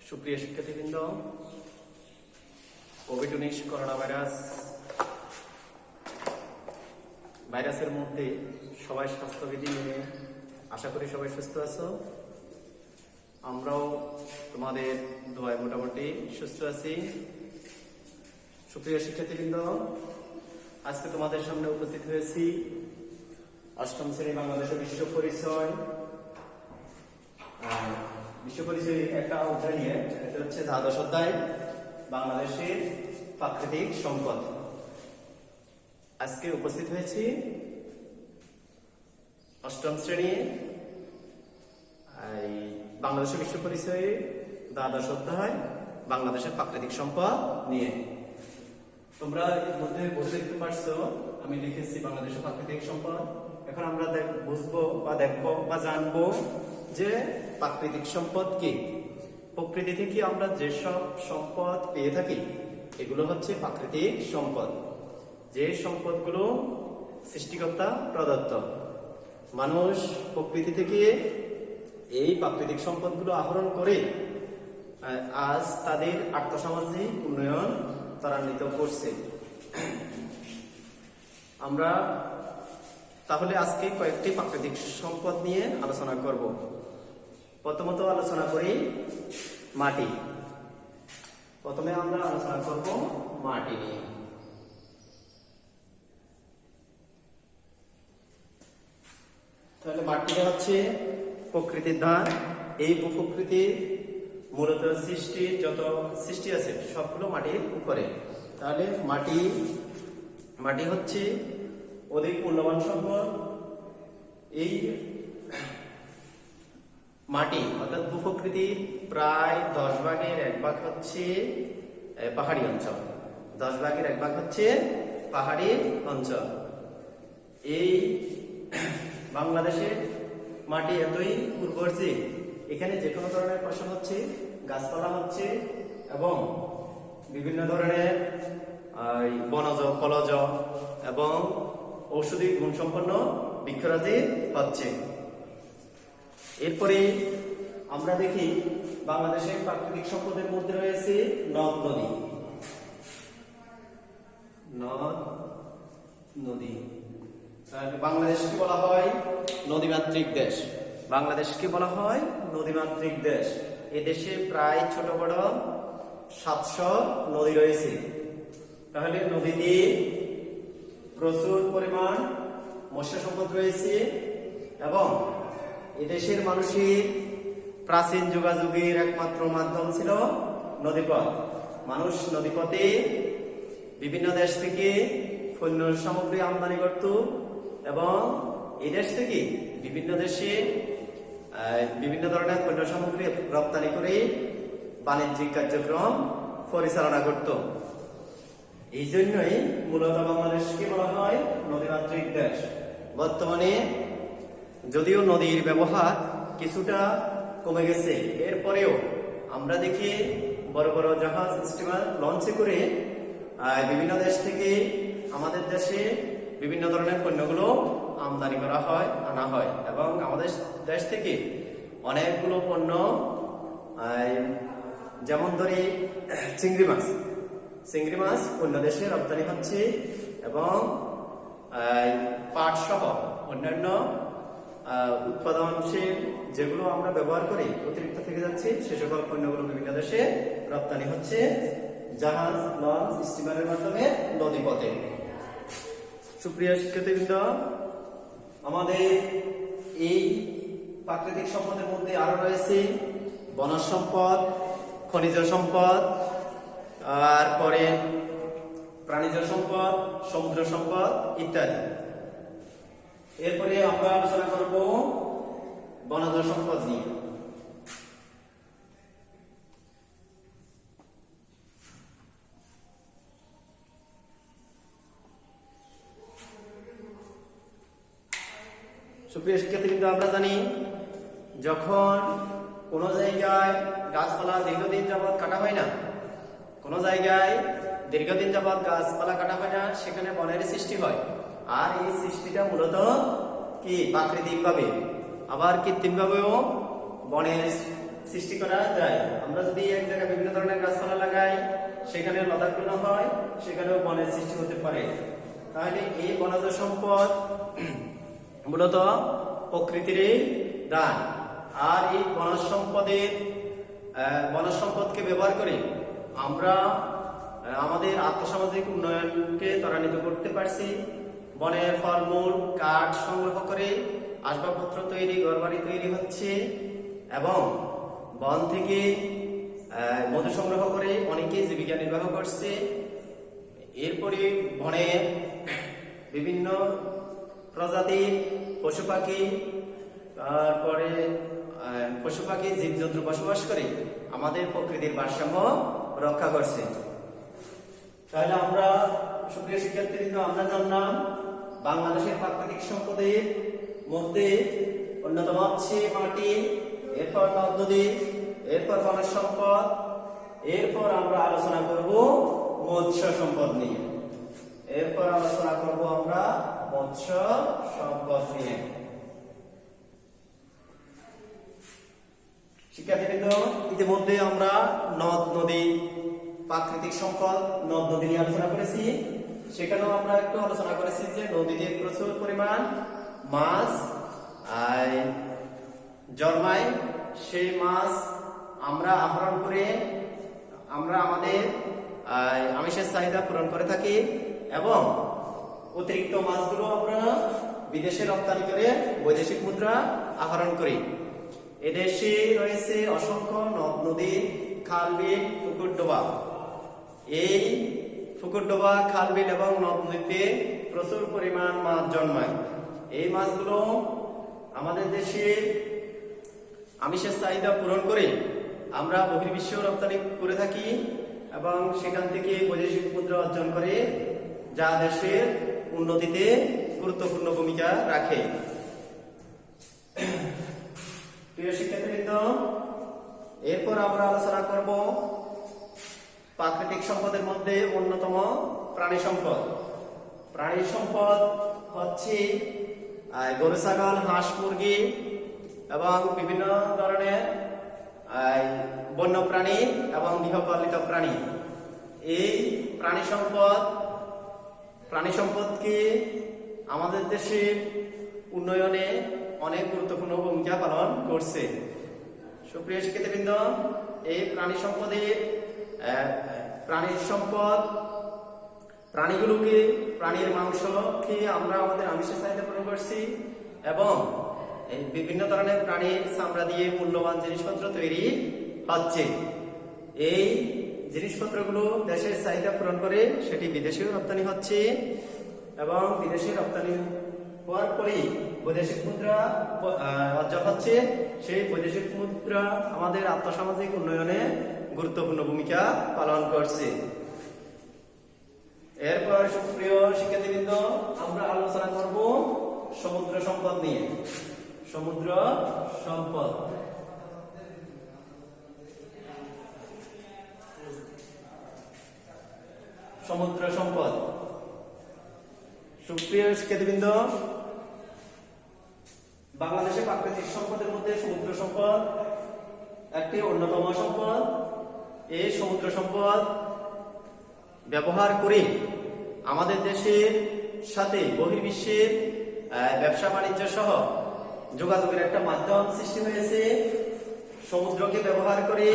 সুপ্রিয় শিক্ষার্থীবৃন্দ, COVID-19 corona ভাইরাসের মধ্যে সবাই স্বাস্থ্যবিধি মেনে আশা করি সবাই সুস্থ আছো। আমরাও তোমাদের দোয়ায় মোটামুটি সুস্থ আছি। সুপ্রিয় শিক্ষার্থীবৃন্দ, আজকে তোমাদের সামনে উপস্থিত হয়েছি অষ্টম শ্রেণী বাংলাদেশের বিশ্ব পরিচয় একটা অধ্যায় নিয়ে। এটা হচ্ছে দ্বাদশ অধ্যায়, বাংলাদেশের প্রাকৃতিক সম্পদ। আজকে উপস্থিত হয়েছি অষ্টম শ্রেণী বাংলাদেশের বিশ্ব পরিচয়ে দ্বাদশ অধ্যায় বাংলাদেশের প্রাকৃতিক সম্পদ নিয়ে। তোমরা এর মধ্যে বসে দেখতে পারছো আমি লিখেছি বাংলাদেশের প্রাকৃতিক সম্পদ। এখন আমরা বুঝবো বা দেখবো বা জানবো যে প্রাকৃতিক সম্পদ কি। প্রকৃতি থেকে আমরা যেসব সম্পদ পেয়ে থাকি এগুলো হচ্ছে প্রাকৃতিক সম্পদ। যে সম্পদগুলো সৃষ্টিকর্তা প্রদত্ত, মানুষ প্রকৃতি থেকে এই প্রাকৃতিক সম্পদগুলো আহরণ করে আজ তাদের আর্থসামাজিক উন্নয়ন ত্বরান্বিত করছে। আমরা তাহলে আজকে কয়েকটি প্রাকৃতিক সম্পদ নিয়ে আলোচনা করব। প্রথমত আলোচনা করি মাটি। প্রথমে আমরা আলোচনা করব মাটি নিয়ে। তাহলে মাটিটা হচ্ছে প্রকৃতির ধান। এই প্রকৃতির মূলত যত সৃষ্টি আছে সবগুলো মাটির উপরে। তাহলে মাটি হচ্ছে অধিক মূল্যবান সম্পদ। এই মাটি অর্থাৎ ভূপ্রকৃতির প্রায় 10 ভাগের 1 ভাগ হচ্ছে পাহাড়ি অঞ্চল। 10 ভাগের 1 ভাগ হচ্ছে পাহাড়ি অঞ্চল। এই বাংলাদেশের মাটি এতই উর্বর যে এখানে যে কোনো ধরনের ফসল হচ্ছে, গাছপালা হচ্ছে এবং বিভিন্ন ধরনের বনজ ফলজ এবং ঔষধি গুণসম্পন্ন বৃক্ষরাজি হচ্ছে। এরপরে আমরা দেখি বাংলাদেশের প্রাকৃতিক সম্পদের মধ্যে রয়েছে নদ নদী। বাংলাদেশকে বলা হয় নদীমাতৃক দেশ। বাংলাদেশকে বলা হয় নদীমাতৃক দেশ। এ দেশে প্রায় ছোট বড় 700 নদী রয়েছে। তাহলে নদীতে প্রচুর পরিমাণ মৎস্য সম্পদ রয়েছে এবং এদেশের মানুষের প্রাচীন যোগাযোগের একমাত্র মাধ্যম ছিল নদীপথ। মানুষ নদীপথে বিভিন্ন দেশ থেকে পণ্য সামগ্রী আমদানি করত এবং এই দেশ থেকে বিভিন্ন দেশে বিভিন্ন ধরনের পণ্য সামগ্রী রপ্তানি করে বাণিজ্যিক কার্যক্রম পরিচালনা করত। এই জন্যই মূলত বাংলাদেশকে বলা হয় নদীমাতৃক দেশ। বর্তমানে যদিও নদীর ব্যবহার কিছুটা কমে গেছে, এরপরেও আমরা দেখি বড় বড় জাহাজ, স্টিমার, লঞ্চে করে বিভিন্ন দেশ থেকে আমাদের দেশে বিভিন্ন ধরনের পণ্যগুলো আমদানি করা হয়, আনা হয় এবং আমাদের দেশ থেকে অনেকগুলো পণ্য, যেমন ধরি চিংড়ি মাছ অন্য দেশে রপ্তানি হচ্ছে এবং পাট সহ অন্যান্য উৎপাদনশীল যেগুলো আমরা ব্যবহার করি অতিরিক্ত থেকে যাচ্ছে সে সকল পণ্যগুলো বিভিন্ন দেশে রপ্তানি হচ্ছে জাহাজ, লঞ্চ, স্টিমারের মাধ্যমে নদীপথে। সুপ্রিয় শিক্ষার্থীবৃন্দ, আমাদের এই প্রাকৃতিক সম্পদের মধ্যে আরো রয়েছে বনজ সম্পদ, খনিজ সম্পদ, তারপরে প্রাণীজ সম্পদ, সমুদ্র সম্পদ ইত্যাদি। এরপরে আমরা আলোচনা করব বনজ সম্পদ নিয়ে। সুপ্রিয় শিক্ষার্থীবৃন্দ, আমরা জানি যখন কোন জায়গায় গাছপালা দীর্ঘদিন যাবৎ কাটা হয় না, সেখানে বনের সৃষ্টি হয়। আর এই সৃষ্টিটা মূলত কি প্রাকৃতিক ভাবে, আবার কৃত্রিম ভাবেও বনের সৃষ্টি করা যায়। আমরা যদি এক জায়গায় বিভিন্ন ধরনের গাছপালা লাগাই, সেখানে লতাগুলো হয়, সেখানেও বনের সৃষ্টি হতে পারে। তাহলে এই বনজ সম্পদ মূলত প্রকৃতির দান। আর এই বনজ সম্পদকে ব্যবহার করে আমরা আমাদের আর্থসামাজিক উন্নয়নকে ত্বরান্বিত করতে পারছি। বনের ফলমূল কাঠ সংগ্রহ করে আসবাবপত্র তৈরি, ঘরবাড়ি তৈরি হচ্ছে এবং বন থেকে মধু সংগ্রহ করে অনেকে জীবিকা নির্বাহ করছে। এরপরে বনে বিভিন্ন প্রজাতির পশু পাখি, তারপরে জীবজন্তু বসবাস করে আমাদের প্রকৃতির ভারসাম্য রক্ষা করছে। তাহলে আমরা সুপ্রিয় শিক্ষার্থীবৃন্দ, আমরা জানলাম বাংলাদেশের প্রাকৃতিক সম্পদের মধ্যে অন্যতম হচ্ছে মাটি, এরপর নদ নদী, এরপর বনজ সম্পদ, এরপর আমরা আলোচনা করব মৎস্য সম্পদ নিয়ে। শিক্ষার্থীবৃন্দ, ইতিমধ্যে আমরা নদ নদী, প্রাকৃতিক সম্পদ, নদ নদী নিয়ে আলোচনা করেছি। সেখানেও আমরা একটু আলোচনা করেছি যে নদীতে প্রচুর পরিমাণ মাছ জন্মায়। সেই মাছ আমরা আহরণ করে আমরা আমাদের আমিষের চাহিদা পূরণ করে থাকি এবং অতিরিক্ত মাছগুলো আমরা বিদেশে রপ্তানি করে বৈদেশিক মুদ্রা আহরণ করি। এদেশে রয়েছে অসংখ্য নদ নদী, খাল বিল, পুকুর ডোবা। এই পুকুর ডোবা, খাল বিল এবং নদ নদীতে প্রচুর পরিমাণ মাছ জন্মায়। এই মাছগুলো আমাদের দেশে আমিষের চাহিদা পূরণ করে আমরা বহির্বিশ্ব রপ্তানি করে থাকি এবং সেখান থেকে বৈদেশিক মুদ্রা অর্জন করে, যা দেশের উন্নতিতে গুরুত্বপূর্ণ ভূমিকা রাখে। প্রিয় শিক্ষার্থীবৃন্দ, এরপর আমরা আলোচনা করব প্রাকৃতিক সম্পদের মধ্যে অন্যতম প্রাণী সম্পদ। প্রাণী সম্পদ হচ্ছে গরু, ছাগল, হাঁস, মুরগি এবং বিভিন্ন ধরনের বন্য প্রাণী এবং গৃহপালিত প্রাণী। এই প্রাণী সম্পদকে আমাদের দেশের উন্নয়নে অনেক গুরুত্বপূর্ণ ভূমিকা পালন করছে। সুপ্রিয় শিক্ষার্থীবৃন্দ, এই প্রাণীর মাংস খেয়ে আমরা আমাদের আমিষের চাহিদা পূরণ করছি এবং বিভিন্ন ধরনের প্রাণীর চামড়া দিয়ে মূল্যবান জিনিসপত্র তৈরি হচ্ছে। এই জিনিসপত্রগুলো দেশের চাহিদা পূরণ করে সেটি বিদেশেও রপ্তানি হচ্ছে এবং বিদেশে রপ্তানি হওয়ার পরেই বৈদেশিক মুদ্রা অর্জন হচ্ছে। সেই বৈদেশিক মুদ্রা আমাদের আর্থসামাজিক উন্নয়নে গুরুত্বপূর্ণ ভূমিকা পালন করছে। এরপর সুপ্রিয় শিক্ষার্থীবৃন্দ, আমরা আলোচনা করব সমুদ্র সম্পদ নিয়ে। সমুদ্র সম্পদ সুপ্রিয় শিক্ষার্থীবৃন্দ, বাংলাদেশের প্রাকৃতিক সম্পদের মধ্যে সমুদ্র সম্পদ একটি অন্যতম সম্পদ। এই সমুদ্র সম্পদ ব্যবহার করে আমাদের দেশের সাথে বহির্বিশ্বের ব্যবসা বাণিজ্য সহ যোগাযোগের একটা মাধ্যম সৃষ্টি হয়েছে। সমুদ্রকে ব্যবহার করে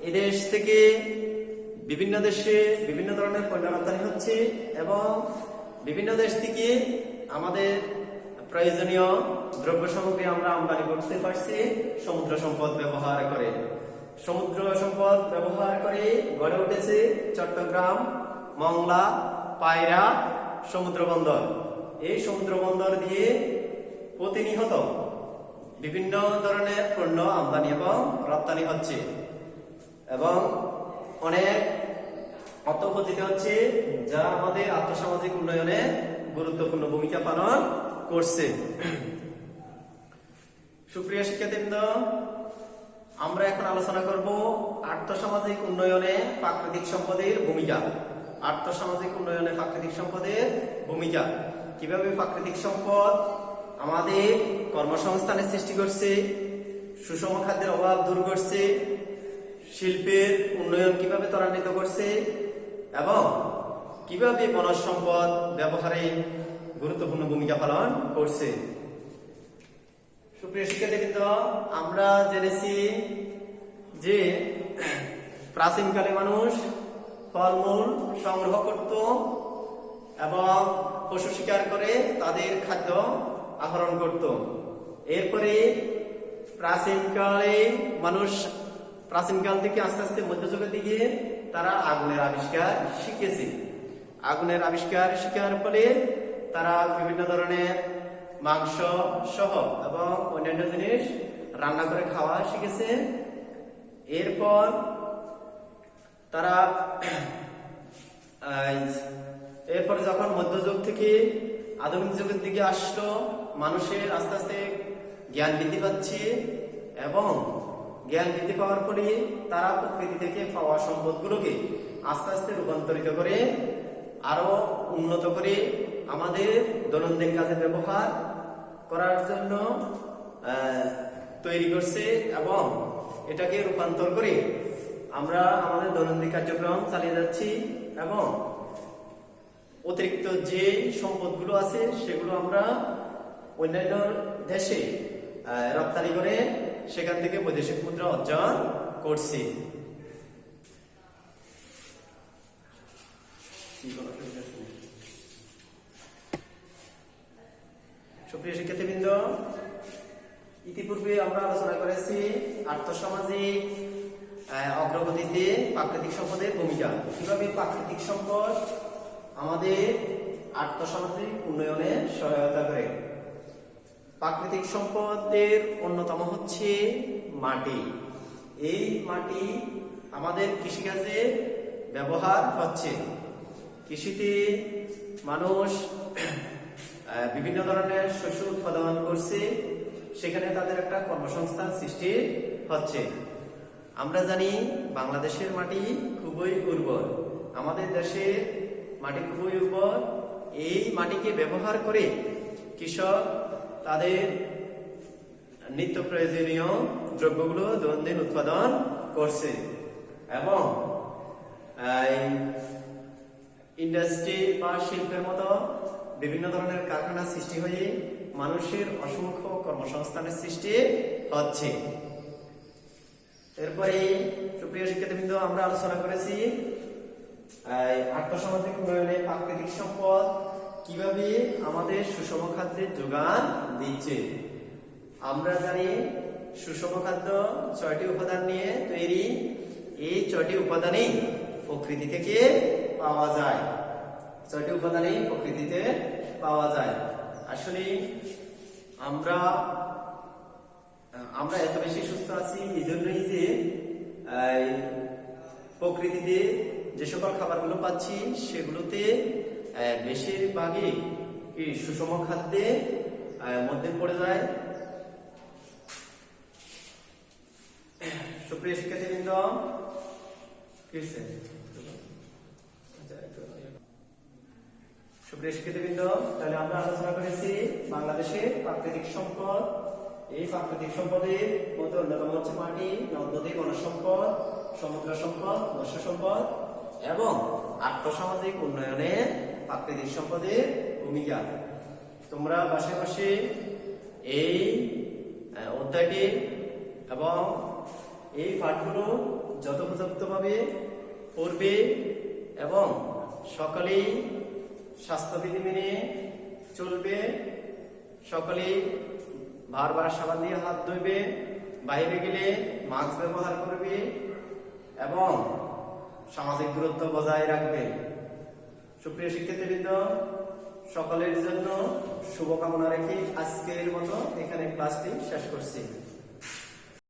এদেশ থেকে বিভিন্ন দেশে বিভিন্ন ধরনের পণ্য রপ্তানি হচ্ছে এবং বিভিন্ন দেশ থেকে আমাদের প্রয়োজনীয় দ্রব্য সামগ্রী আমরা আমদানি করতে পারছি সমুদ্র সম্পদ ব্যবহার করে। সমুদ্র সম্পদ ব্যবহার করে গড়ে উঠেছে চট্টগ্রাম, মংলা, পায়রা সমুদ্র বন্দর। এই সমুদ্র বন্দর দিয়ে প্রতিনিয়ত বিভিন্ন ধরনের পণ্য আমদানি এবং রপ্তানি হচ্ছে এবং অনেক অর্থ উপার্জিত হচ্ছে, যা আমাদের আর্থসামাজিক উন্নয়নে গুরুত্বপূর্ণ ভূমিকা পালন করছে। সুপ্রিয় শিক্ষার্থীবৃন্দ, আমরা এখন আলোচনা করব আর্থসামাজিক উন্নয়নে প্রাকৃতিক সম্পদের ভূমিকা। আর্থসামাজিক উন্নয়নে প্রাকৃতিক সম্পদের ভূমিকা, কিভাবে প্রাকৃতিক সম্পদ আমাদের কর্মসংস্থানের সৃষ্টি করছে, সুষম খাদ্যের অভাব দূর করছে, শিল্পের উন্নয়ন কিভাবে ত্বরান্বিত করছে এবং কিভাবে বনজ সম্পদ ব্যবহারে গুরুত্বপূর্ণ ভূমিকা পালন করছে। সুপ্রিয় শিক্ষার্থীবৃন্দ, আমরা জেনেছি যে প্রাচীনকালে মানুষ ফলমূল সংগ্রহ করত এবং পশু শিকার করে তাদের খাদ্য আহরণ করত। এরপরে প্রাচীনকাল থেকে আস্তে আস্তে মধ্যযুগের দিকে তারা আগুনের আবিষ্কার শিখেছে। আগুনের আবিষ্কার শেখার ফলে তারা বিভিন্ন ধরনের মাংস সহ এবং অন্যান্য জিনিস রান্না করে খাওয়া শিখেছে। এরপর যখন মধ্যযুগ থেকে আধুনিক যুগের দিকে আসলো, মানুষের আস্তে আস্তে জ্ঞান বৃদ্ধি পাচ্ছে এবং জ্ঞান বৃদ্ধি পাওয়ার ফলে তারা প্রকৃতি থেকে পাওয়া সম্পদগুলোকে আস্তে আস্তে রূপান্তরিত করে আরো উন্নত করে আমাদের দৈনন্দিন কাজে ব্যবহার করার জন্য তৈরি করছে এবং এটাকে রূপান্তর করে আমরা আমাদের দৈনন্দিন কার্যক্রম চালিয়ে যাচ্ছি এবং অতিরিক্ত যে সম্পদগুলো আছে সেগুলো আমরা অন্যান্য দেশে রপ্তানি করে সেখান থেকে বৈদেশিক মুদ্রা অর্জন করছি। সুপ্রিয় শিক্ষার্থীবৃন্দ, ইতিপূর্বে আমরা আলোচনা করেছি আর্থসামাজিক অগ্রগতিতে প্রাকৃতিক সম্পদের ভূমিকা, কিভাবে প্রাকৃতিক সম্পদ আমাদের আর্থসামাজিক উন্নয়নে সহায়তা করে। প্রাকৃতিক সম্পদের অন্যতম হচ্ছে মাটি। এই মাটি আমাদের কৃষিকাজে ব্যবহার হচ্ছে। কৃষিতে মানুষ বিভিন্ন ধরনের শস্য উৎপাদন করছে, সেখানে তাদের একটা কর্মসংস্থান সৃষ্টি হচ্ছে। আমরা জানি বাংলাদেশের মাটি খুবই উর্বর, আমাদের দেশের মাটি খুবই উর্বর। এই মাটিকে ব্যবহার করে কৃষক তাদের নিত্য প্রয়োজনীয় দ্রব্যগুলো দৈনন্দিন উৎপাদন করছে এবং ইন্ডাস্ট্রি বা শিল্পের মতো বিভিন্ন ধরনের কারখানা সৃষ্টি হয়ে মানুষের অসংখ্য কর্মসংস্থানের সৃষ্টি হচ্ছে। এরপরে সুপ্রিয় শিক্ষার্থীবৃন্দ, আমরা আলোচনা করেছি আর্থসামাজিক উন্নয়নে প্রাকৃতিক সম্পদ কিভাবে আমাদের সুষম খাদ্যের যোগান দিচ্ছে। আমরা জানি সুষম খাদ্য ৬টি উপাদান নিয়ে তৈরি। এই ৬টি উপাদানই প্রকৃতি থেকে পাওয়া যায়। ৬টি উপাদানই প্রকৃতিতে পাওয়া যায়। আসলে আমরা এত বেশি সুস্থ আছি এই জন্যই যে প্রকৃতিতে যে সকল খাবারগুলো পাচ্ছি সেগুলোতে বেশিরভাগই কি সুষম খাদ্যের মধ্যে পড়ে যায়। সুপ্রিয় শিক্ষার্থীবৃন্দ, তাহলে আমরা আলোচনা করেছি বাংলাদেশের প্রাকৃতিক সম্পদ। এই প্রাকৃতিক সম্পদের মধ্যে অন্যতম হচ্ছে মাটি, নদ-নদী, বনজ সম্পদ, সমুদ্র সম্পদ, মৎস্য সম্পদ এবং আর্থসামাজিক উন্নয়নে প্রাকৃতিক সম্পদের ভূমিকা। তোমরা বাসায় বসে এই অধ্যায়টি এবং এই পাঠগুলো যথোপযুক্তভাবে পড়বে এবং সকলেই স্বাস্থ্যবিধি মেনে চলবে। সকলেই বারবার সাবান দিয়ে হাত ধুবে, বাইরে গেলে মাস্ক ব্যবহার করবে এবং সামাজিক দূরত্ব বজায় রাখবে। সুপ্রিয় শিক্ষার্থীবৃন্দ, সকলের জন্য শুভকামনা রেখে আজকের মতো এখানে ক্লাসটি শেষ করছি।